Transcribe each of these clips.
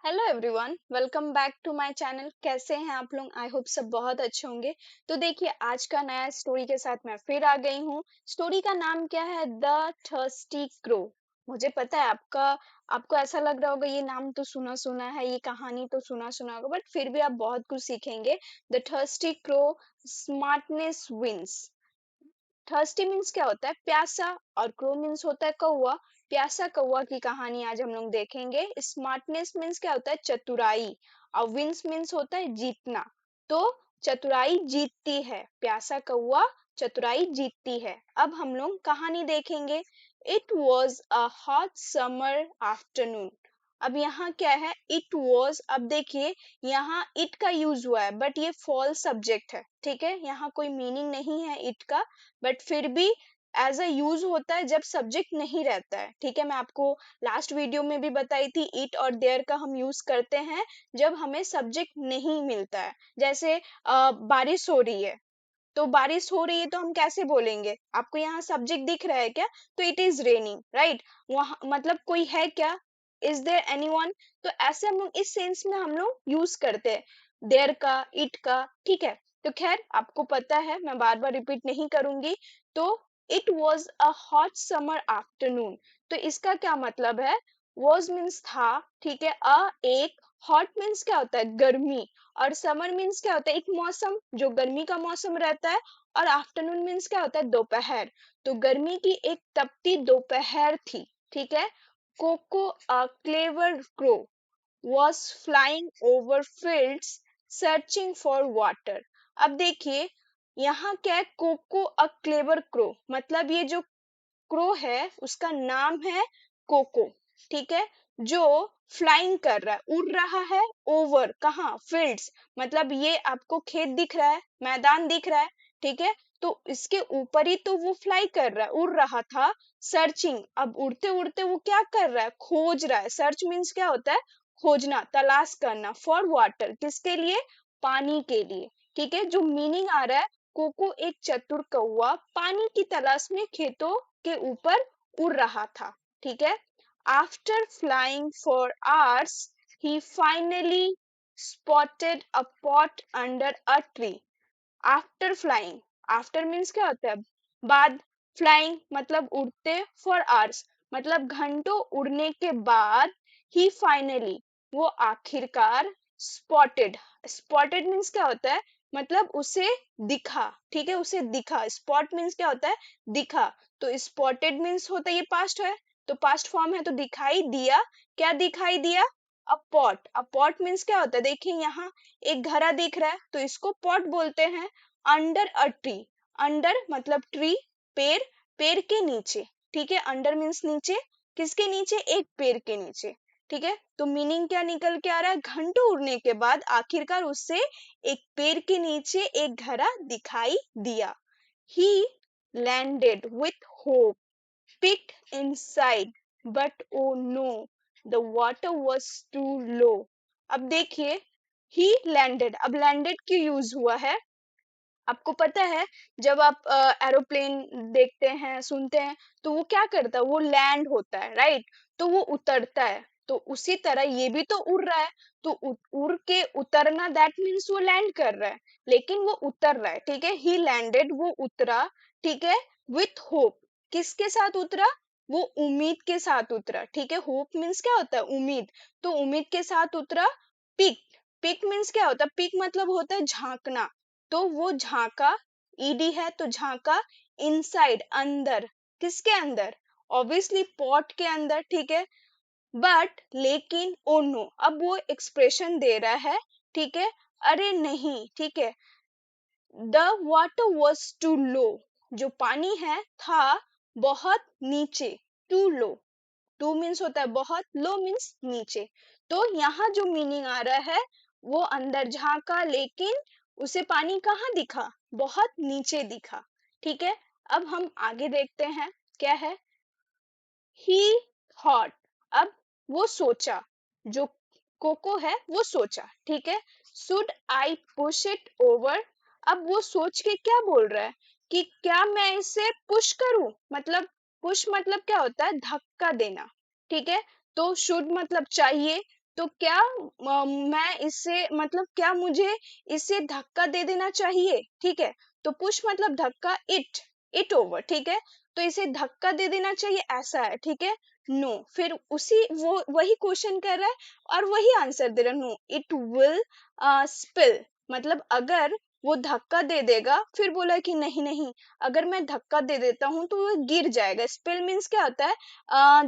Hello everyone, welcome back to my channel. कैसे हैं आप लोग? आई होप सब बहुत अच्छे होंगे। तो देखिए, आज का नया स्टोरी के साथ मैं फिर आ गई हूँ। स्टोरी का नाम क्या है? The thirsty crow. मुझे पता है आपको ऐसा लग रहा होगा ये नाम तो सुना सुना है, ये कहानी तो सुना सुना होगा, बट फिर भी आप बहुत कुछ सीखेंगे। The thirsty crow, smartness wins. Thirsty means क्या होता है? प्यासा। और क्रो मीन्स होता है कौवा। प्यासा कौवा की कहानी आज हम लोग देखेंगे। स्मार्टनेस मीन्स क्या होता है? चतुराई। और विंस मीन्स होता है जीतना। तो चतुराई जीतती है, प्यासा कौवा चतुराई जीतती है। अब हम लोग कहानी देखेंगे। It was a hot summer afternoon. अब यहाँ क्या है? It was. अब देखिए, यहाँ इट का यूज हुआ है, बट ये फॉल्स सब्जेक्ट है, ठीक है। यहाँ कोई मीनिंग नहीं है इट का, बट फिर भी एज अ यूज होता है जब सब्जेक्ट नहीं रहता है, ठीक है। मैं आपको लास्ट वीडियो में भी बताई थी, इट और देयर का हम यूज करते हैं जब हमें सब्जेक्ट नहीं मिलता है। जैसे बारिश हो रही है, तो बारिश हो रही है तो हम कैसे बोलेंगे? आपको यहाँ सब्जेक्ट दिख रहा है क्या? तो इट इज रेनिंग, राइट। वहाँ मतलब कोई है क्या? Is there anyone? तो ऐसे हम लोग इस सेंस में हम लोग यूज करते हैं देयर का, इट का, ठीक है। तो खैर, आपको पता है, मैं बार बार रिपीट नहीं करूंगी। तो it was a hot summer afternoon. तो इसका क्या मतलब है? वॉज मीन्स था, ठीक है। एक हॉट मीन्स क्या होता है? गर्मी। और समर मीन्स क्या होता है? एक मौसम जो गर्मी का मौसम रहता है। और आफ्टरनून मीन्स क्या होता है? दोपहर। तो गर्मी की एक तपती दोपहर थी, ठीक है। Coco, a clever crow, was flying over fields searching for water। अब देखिए, यहाँ क्या है? कोको अ क्लेवर क्रो, मतलब ये जो क्रो है उसका नाम है कोको, ठीक है। जो फ्लाइंग कर रहा है, उड़ रहा है। ओवर कहाँ? फील्ड्स, मतलब ये आपको खेत दिख रहा है, मैदान दिख रहा है, ठीक है। तो इसके ऊपर ही तो वो फ्लाई कर रहा है, उड़ रहा था। सर्चिंग, अब उड़ते उड़ते वो क्या कर रहा है? खोज रहा है। सर्च मीन्स क्या होता है? खोजना, तलाश करना। फॉर वाटर, किसके लिए? पानी के लिए, ठीक है। जो मीनिंग आ रहा है, कोको एक चतुर कौवा पानी की तलाश में खेतों के ऊपर उड़ रहा था, ठीक है। After flying for hours, he finally spotted a pot under a tree। After flying, after means क्या होता है? बाद। फ्लाइंग मतलब उड़ते। फॉर आवर्स मतलब घंटों उड़ने के बाद। ही फाइनली, वो आखिरकार। स्पॉटेड, स्पॉटेड मीन्स क्या होता है? मतलब उसे दिखा, ठीक है। उसे दिखा। स्पॉट मीन्स क्या होता है? दिखा। तो स्पॉटेड मीन्स होता है, ये पास्ट है, तो पास्ट फॉर्म है, तो दिखाई दिया। क्या दिखाई दिया? अ पॉट। अ पॉट मीन्स क्या होता है? देखिए, यहाँ एक घड़ा दिख रहा है, तो इसको पॉट बोलते हैं। अंडर अ ट्री, अंडर मतलब ट्री, पेड़, पेड़ के नीचे, ठीक है। अंडर मीन्स नीचे, किसके नीचे? एक पेड़ के नीचे, ठीक है। तो मीनिंग क्या निकल के आ रहा है? घंटों उड़ने के बाद आखिरकार उससे एक पेड़ के नीचे एक घड़ा दिखाई दिया। ही landed with hope, picked inside, but oh no, the water was too low। अब देखिए, he landed, अब landed क्यों यूज हुआ है? आपको पता है, जब आप एरोप्लेन देखते हैं, सुनते हैं, तो वो क्या करता है? वो लैंड होता है, राइट। तो वो उतरता है। तो उसी तरह ये भी तो उड़ रहा है। तो उड़ के उतरना, दैट मीन्स वो लैंड कर रहा है, लेकिन वो उतर रहा है, ठीक है। ही लैंडेड, वो उतरा, ठीक है। विथ होप, किसके साथ उतरा? वो उम्मीद के साथ उतरा, ठीक है। होप मीन्स क्या होता है? उम्मीद। तो उम्मीद के साथ उतरा। पिक, पिक मीन्स क्या होता है? पिक मतलब होता है झांकना। तो वो झांका, ईडी है तो झांका। इनसाइड, अंदर, किसके अंदर? ऑब्वियसली पॉट के अंदर, ठीक है। बट लेकिन, ओ नो, अब वो एक्सप्रेशन दे रहा है, ठीक है। अरे नहीं, ठीक है। The water was to low, जो पानी है था बहुत नीचे। टू लो, टू मीन्स होता है बहुत, लो मीन्स नीचे। तो यहाँ जो मीनिंग आ रहा है, वो अंदर झांका, लेकिन उसे पानी कहाँ दिखा? बहुत नीचे दिखा, ठीक है। अब हम आगे देखते हैं, क्या है? ही थॉट, अब वो सोचा, जो कोको है वो सोचा, ठीक है। Should I push it over, अब वो सोच के क्या बोल रहा है? कि क्या मैं इसे पुश करूं? मतलब पुश मतलब क्या होता है? धक्का देना, ठीक है। तो शुड मतलब चाहिए, तो क्या मैं इससे मतलब क्या मुझे इसे धक्का दे देना चाहिए, ठीक है। तो पुश मतलब धक्का, इट ओवर, ठीक है। तो इसे धक्का दे देना चाहिए, ऐसा है, ठीक है। नो, फिर उसी वो वही क्वेश्चन कर रहा है और वही आंसर दे रहा है, नो इट विल स्पिल। मतलब अगर वो धक्का दे देगा, फिर बोला कि नहीं नहीं, अगर मैं धक्का दे देता हूँ तो वो गिर जाएगा। स्पिल मीन्स क्या होता है,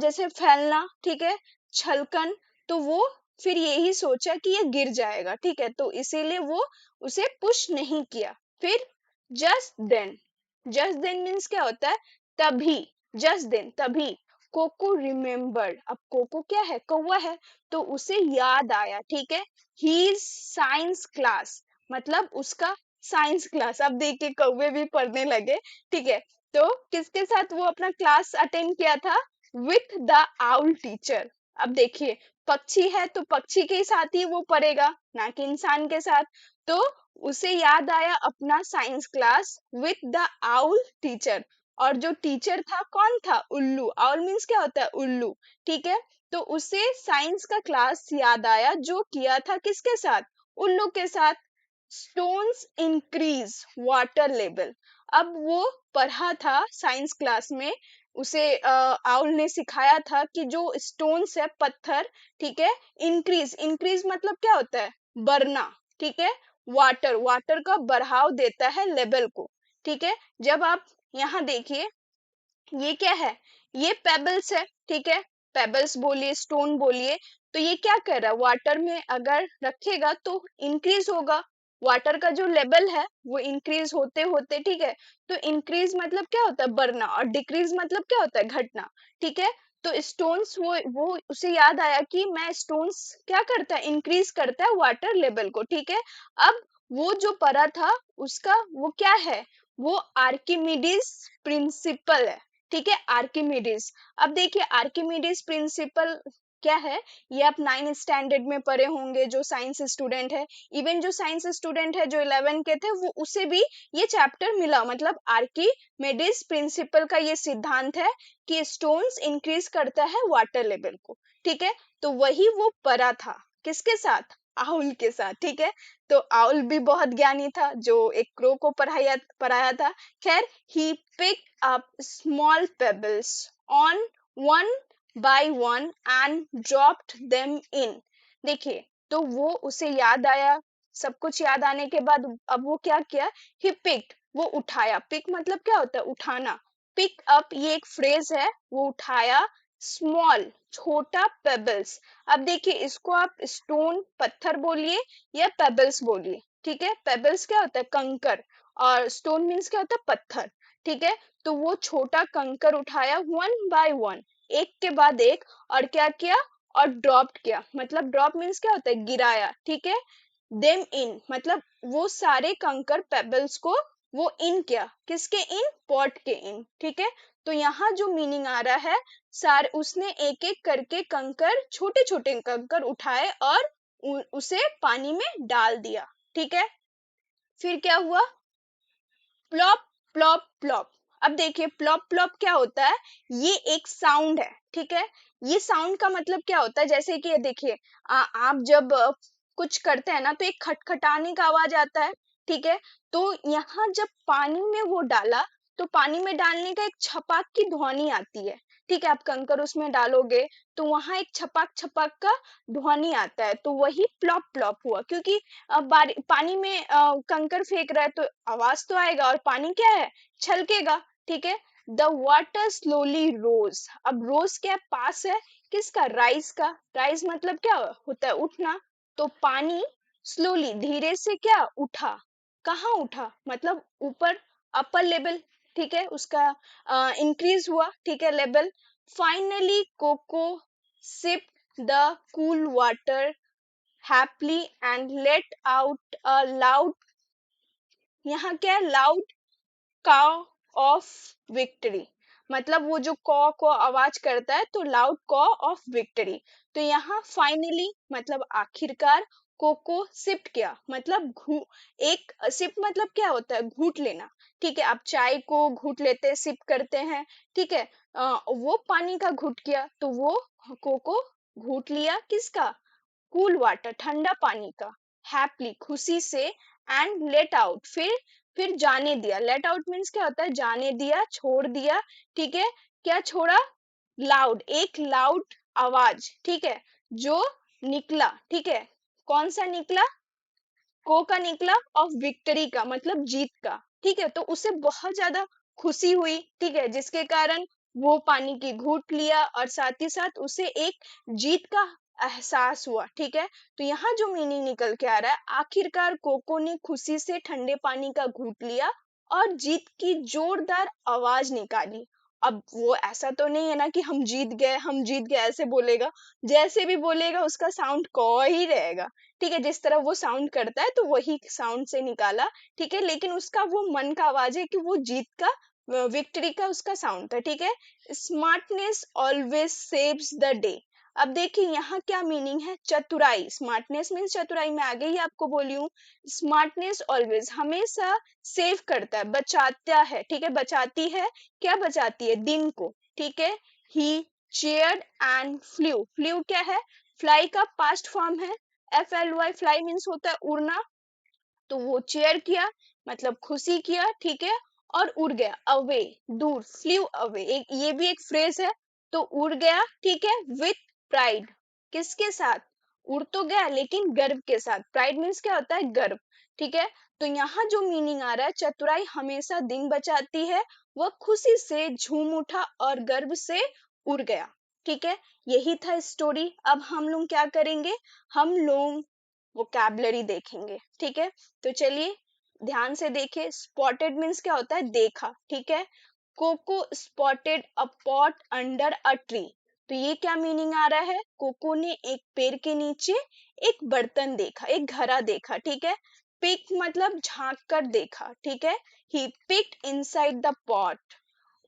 जैसे फैलना, ठीक है, छलकन। तो वो फिर यही सोचा कि ये गिर जाएगा, ठीक है, तो इसीलिए वो उसे पुश नहीं किया। फिर जस्ट देन मीन्स क्या होता है, तभी, जस्ट देन तभी कोको रिमेम्बर्ड। अब कोको क्या है, कौवा है, तो उसे याद आया, ठीक है, हीज साइंस क्लास, मतलब उसका साइंस क्लास। अब देखिए कौवे भी पढ़ने लगे, ठीक है। तो किसके साथ वो अपना क्लास अटेंड किया था, विथ द आउल टीचर। अब देखिए पक्षी है तो पक्षी के साथ ही वो पढ़ेगा, ना कि इंसान के साथ। तो उसे याद आया अपना science class with the owl teacher. और जो टीचर था कौन था, उल्लू। आउल मीन्स क्या होता है, उल्लू, ठीक है। तो उसे साइंस का क्लास याद आया जो किया था किसके साथ, उल्लू के साथ। Stones increase water level. अब वो पढ़ा था साइंस क्लास में, उसे आउल ने सिखाया था कि जो स्टोन्स है, पत्थर, ठीक है, इंक्रीज, इंक्रीज मतलब क्या होता है, बढ़ना, ठीक है। वाटर का बढ़ाव देता है लेवल को, ठीक है। जब आप यहाँ देखिए, ये क्या है, ये पेबल्स है, ठीक है। पेबल्स बोलिए, स्टोन बोलिए, तो ये क्या कर रहा है, वाटर में अगर रखेगा तो इंक्रीज होगा। वाटर का जो लेवल है वो इंक्रीज होते होते, ठीक है। तो इंक्रीज मतलब क्या होता है, बढ़ना, और डिक्रीज मतलब क्या होता है, घटना, ठीक है। तो स्टोन्स, वो उसे याद आया कि मैं स्टोन्स क्या करता है, इंक्रीज करता है वाटर लेवल को, ठीक है। अब वो जो पढ़ा था उसका वो क्या है, वो आर्किमिडीज प्रिंसिपल है, ठीक है, आर्किमिडीज। अब देखिए आर्किमिडीज प्रिंसिपल क्या है, ये आप 9 स्टैंडर्ड में पढ़े होंगे जो साइंस स्टूडेंट है। इवन जो साइंस स्टूडेंट है जो 11 के थे, वो उसे भी ये चैप्टर मिला। मतलब आर्किमिडीज प्रिंसिपल का ये सिद्धांत है कि स्टोन्स इंक्रीज करता है वाटर लेवल को, ठीक है। तो वही वो पढ़ा था किसके साथ, आउल के साथ, ठीक है। तो आउल भी बहुत ज्ञानी था जो एक क्रो को पढ़ाया पढ़ाया था। खैर, he picked up small pebbles on one by one and dropped them in। देखिए, तो वो उसे याद आया, सब कुछ याद आने के बाद अब वो क्या किया, he picked, वो उठाया। पिक मतलब क्या होता है, उठाना। पिक अप ये एक फ्रेज है, वो उठाया, स्मॉल छोटा, पेबल्स। अब देखिए इसको आप स्टोन पत्थर बोलिए या पेबल्स बोलिए, ठीक है। पेबल्स क्या होता है, कंकर, और स्टोन मीन्स क्या होता है, पत्थर, ठीक है। तो वो छोटा कंकर उठाया, वन बाय वन, एक के बाद एक, और क्या किया, और ड्रॉप किया। मतलब ड्रॉप मीन्स क्या होता है, गिराया, ठीक है। देम इन मतलब वो सारे कंकर पेबल्स को वो इन किया, किसके इन, पॉट के इन, ठीक है। तो यहाँ जो मीनिंग आ रहा है, सारे उसने एक एक करके कंकर, छोटे छोटे कंकर उठाए और उसे पानी में डाल दिया, ठीक है। फिर क्या हुआ, प्लॉप प्लॉप प्लॉप। अब देखिए प्लॉप प्लॉप क्या होता है, ये एक साउंड है, ठीक है। ये साउंड का मतलब क्या होता है, जैसे कि ये देखिए, आप जब कुछ करते हैं ना तो एक खटखटाने का आवाज आता है, ठीक है। तो यहाँ जब पानी में वो डाला, तो पानी में डालने का एक छपाक की ध्वनि आती है, ठीक है। आप कंकर उसमें डालोगे तो वहां एक छपाक छपाक का ध्वनि आता है, तो वही प्लॉप प्लॉप हुआ। क्योंकि पानी में कंकर फेंक रहा है तो आवाज तो आएगा, और पानी क्या है, छलकेगा, ठीक है। द वाटर स्लोली रोज। अब रोज क्या पास है, किसका, राइज का। राइज मतलब क्या होता है, उठना। तो पानी स्लोली धीरे से क्या उठा, कहाँ उठा, मतलब ऊपर, अपर लेवल, ठीक है, उसका इंक्रीज हुआ, ठीक है, level. Finally Coco sip the cool water happily and let out a loud, यहाँ क्या है, लाउड काव ऑफ विक्ट्री। मतलब वो जो कॉ को आवाज करता है तो लाउड कॉ ऑफ विक्ट्री। तो यहाँ फाइनली मतलब आखिरकार, कोको सिप्ट किया, मतलब एक सिप मतलब क्या होता है, घूट लेना, ठीक है। आप चाय को घूट लेते हैं, सिप करते हैं, ठीक है। वो पानी का घूट किया तो वो कोको घूट लिया, किसका, कूल वाटर ठंडा पानी का, हैप्पीली खुशी से, एंड लेट आउट फिर जाने दिया। लेट आउट मीन्स क्या होता है, जाने दिया, छोड़ दिया, ठीक है। क्या छोड़ा, लाउड, एक लाउड आवाज, ठीक है, जो निकला, ठीक है। कौन सा निकला, को का निकला, ऑफ विक्ट्री का मतलब जीत का, ठीक है। तो उसे बहुत ज्यादा खुशी हुई, ठीक है, जिसके कारण वो पानी की घूंट लिया और साथ ही साथ उसे एक जीत का एहसास हुआ, ठीक है। तो यहाँ जो मीनिंग निकल के आ रहा है, आखिरकार कोको ने खुशी से ठंडे पानी का घूंट लिया और जीत की जोरदार आवाज निकाली। अब वो ऐसा तो नहीं है ना कि हम जीत गए, हम जीत गए ऐसे बोलेगा, जैसे भी बोलेगा उसका साउंड क ही रहेगा, ठीक है। जिस तरह वो साउंड करता है तो वही साउंड से निकाला, ठीक है। लेकिन उसका वो मन का आवाज है कि वो जीत का, विक्ट्री का उसका साउंड था, ठीक है। Smartness always saves the day. अब देखिए यहाँ क्या मीनिंग है, चतुराई, स्मार्टनेस मीन्स चतुराई, मैं आगे ही आपको बोली हूँ। स्मार्टनेस ऑलवेज हमेशा सेव करता है, बचाता है, ठीक है, बचाती है। क्या बचाती है, दिन को, ठीक है। ही चेयर्ड एंड फ्लू, फ्लू क्या है, फ्लाई का पास्ट फॉर्म है। FLY फ्लाई मीन्स होता है उड़ना, तो वो चेयर किया मतलब खुशी किया, ठीक है। और उड़ गया, अवे, दूर, फ्लू अवे, एक ये भी एक फ्रेज है। तो उड़ गया, ठीक है, विथ प्राइड, किसके साथ, उड़ तो गया लेकिन गर्व के साथ। प्राइड मीन्स क्या होता है, गर्व, ठीक है। तो यहाँ जो मीनिंग आ रहा है, चतुराई हमेशा दिन बचाती है, वह खुशी से झूम उठा और गर्व से उड़ गया, ठीक है। यही था स्टोरी। अब हम लोग क्या करेंगे, हम लोग वोकैबुलरी देखेंगे, ठीक है। तो चलिए ध्यान से देखिए। स्पॉटेड मीन्स क्या होता है, देखा, ठीक है। Coco spotted a pot under a tree, तो ये क्या मीनिंग आ रहा है, कोको ने एक पेड़ के नीचे एक बर्तन देखा, एक घड़ा देखा, ठीक है। पिक मतलब झांक कर देखा, ठीक है। He picked inside the pot,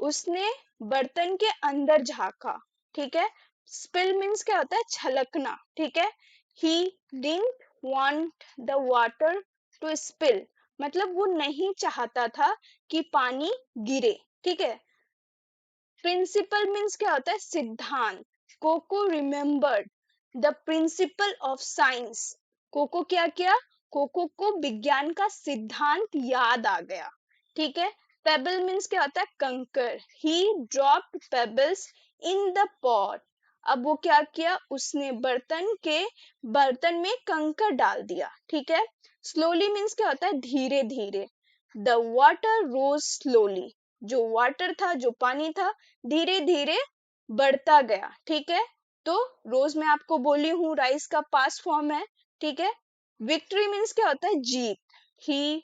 उसने बर्तन के अंदर झांका, ठीक है। स्पिल मीन्स क्या होता है, छलकना, ठीक है। He didn't want the water to spill, मतलब वो नहीं चाहता था कि पानी गिरे, ठीक है। प्रिंसिपल मीन्स क्या होता है, सिद्धांत। Coco remembered the principle of science, Coco क्या किया, कोको को विज्ञान का सिद्धांत याद आ गया, ठीक है। पेबल मीन्स क्या होता है, कंकर। He dropped pebbles in the pot, अब वो क्या किया, उसने बर्तन में कंकर डाल दिया, ठीक है। स्लोली मीन्स क्या होता है, धीरे धीरे। द वाटर रोज स्लोली, जो वाटर था, जो पानी था, धीरे धीरे बढ़ता गया, ठीक है। तो रोज मैं आपको बोली हूँ राइस का पास्ट फॉर्म है, ठीक है। विक्ट्री मीन्स क्या होता है, जीत। He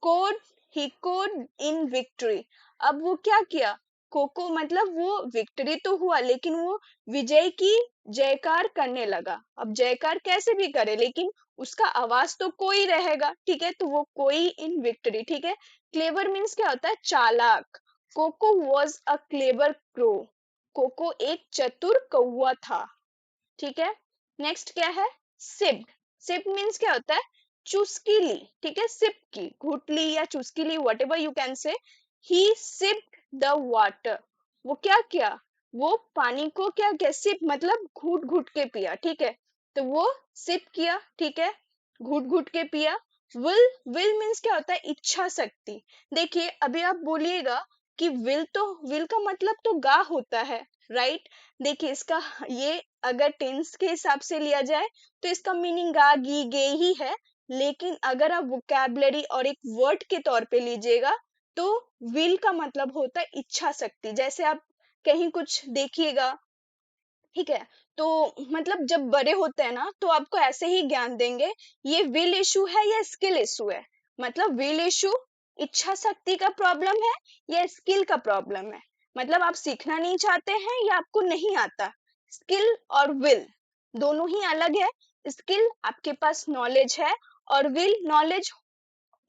code he code in victory, अब वो क्या किया, कोको मतलब वो विक्ट्री तो हुआ लेकिन वो विजय की जयकार करने लगा। अब जयकार कैसे भी करे लेकिन उसका आवाज तो कोई रहेगा, ठीक है। तो वो कोई इन विक्ट्री, ठीक है। क्लेवर मीन्स क्या होता है, चालाक। Coco was a clever crow, Coco एक चतुर कौवा था, ठीक है। नेक्स्ट क्या है, सिप्ड, सिप्ड मीन्स क्या होता है, चुस्की ली, ठीक है। सिप की, घुट ली या चुस्की ली, whatever you can say. He sipped the water, वो क्या किया, वो पानी को क्या किया, सिप मतलब घूट घूट के पिया, ठीक है। तो वो सिप किया, ठीक है, घूट घूट के पिया। विल मीन्स क्या होता है, इच्छा शक्ति। देखिए अभी आप बोलिएगा कि विल का मतलब तो गा होता है, राइट। देखिए इसका ये अगर टेंस के हिसाब से लिया जाए तो इसका मीनिंग गा गी गे ही है। लेकिन अगर आप वोकैबुलरी और एक वर्ड के तौर पे लीजिएगा तो विल का मतलब होता है इच्छा शक्ति। जैसे आप कहीं कुछ देखिएगा, ठीक है, तो मतलब जब बड़े होते हैं ना तो आपको ऐसे ही ज्ञान देंगे, ये विल इशू है या स्किल इशू है। मतलब विल इशू इच्छा शक्ति का प्रॉब्लम है या स्किल का प्रॉब्लम है, मतलब आप सीखना नहीं चाहते हैं या आपको नहीं आता। स्किल और विल दोनों ही अलग है। स्किल आपके पास नॉलेज है और विल नॉलेज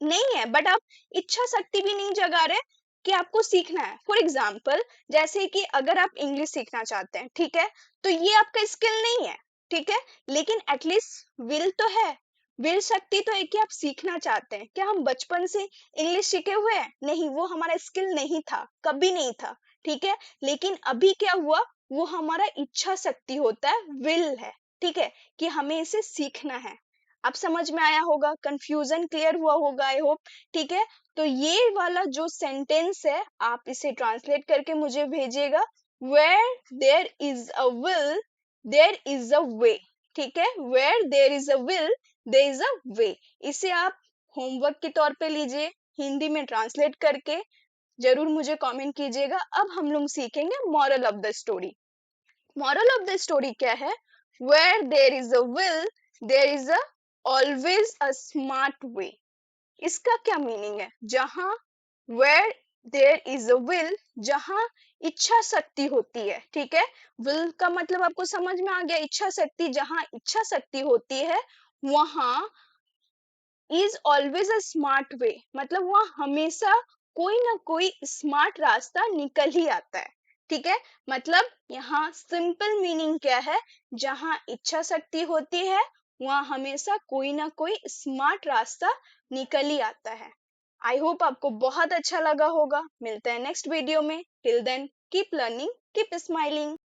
नहीं है बट आप इच्छा शक्ति भी नहीं जगा रहे कि आपको सीखना है। फॉर एग्जाम्पल जैसे कि अगर आप इंग्लिश सीखना चाहते हैं, ठीक है, तो ये आपका स्किल नहीं है, ठीक है, लेकिन एटलीस्ट विल तो है। विल शक्ति तो है कि आप सीखना चाहते हैं। क्या हम बचपन से इंग्लिश सीखे हुए हैं, नहीं, वो हमारा स्किल नहीं था, कभी नहीं था, ठीक है। लेकिन अभी क्या हुआ, वो हमारा इच्छा शक्ति होता है, विल है, ठीक है, कि हमें इसे सीखना है। अब समझ में आया होगा, कंफ्यूजन क्लियर हुआ होगा आई होप। ठीक है, तो ये वाला जो सेंटेंस है आप इसे ट्रांसलेट करके मुझे भेजिएगा। Where there is a will there is a way. ठीक है, where there is a will there is a way. इसे आप होमवर्क के तौर पे लीजिए, हिंदी में ट्रांसलेट करके जरूर मुझे कमेंट कीजिएगा। अब हम लोग सीखेंगे moral of the story. Moral of the story क्या है? Where there is a will there is a always a smart way. इसका क्या मीनिंग है? जहां where there is a will, जहां इच्छा शक्ति होती है। ठीक है, विल का मतलब आपको समझ में आ गया, इच्छा शक्ति। जहां इच्छा शक्ति होती है वहां इज ऑलवेज अ स्मार्ट वे, मतलब वह हमेशा कोई ना कोई स्मार्ट रास्ता निकल ही आता है। ठीक है, मतलब यहाँ सिंपल मीनिंग क्या है? जहाँ इच्छा शक्ति होती है वहाँ हमेशा कोई ना कोई स्मार्ट रास्ता निकल ही आता है। आई होप आपको बहुत अच्छा लगा होगा। मिलते हैं नेक्स्ट वीडियो में। Till then keep learning, keep smiling.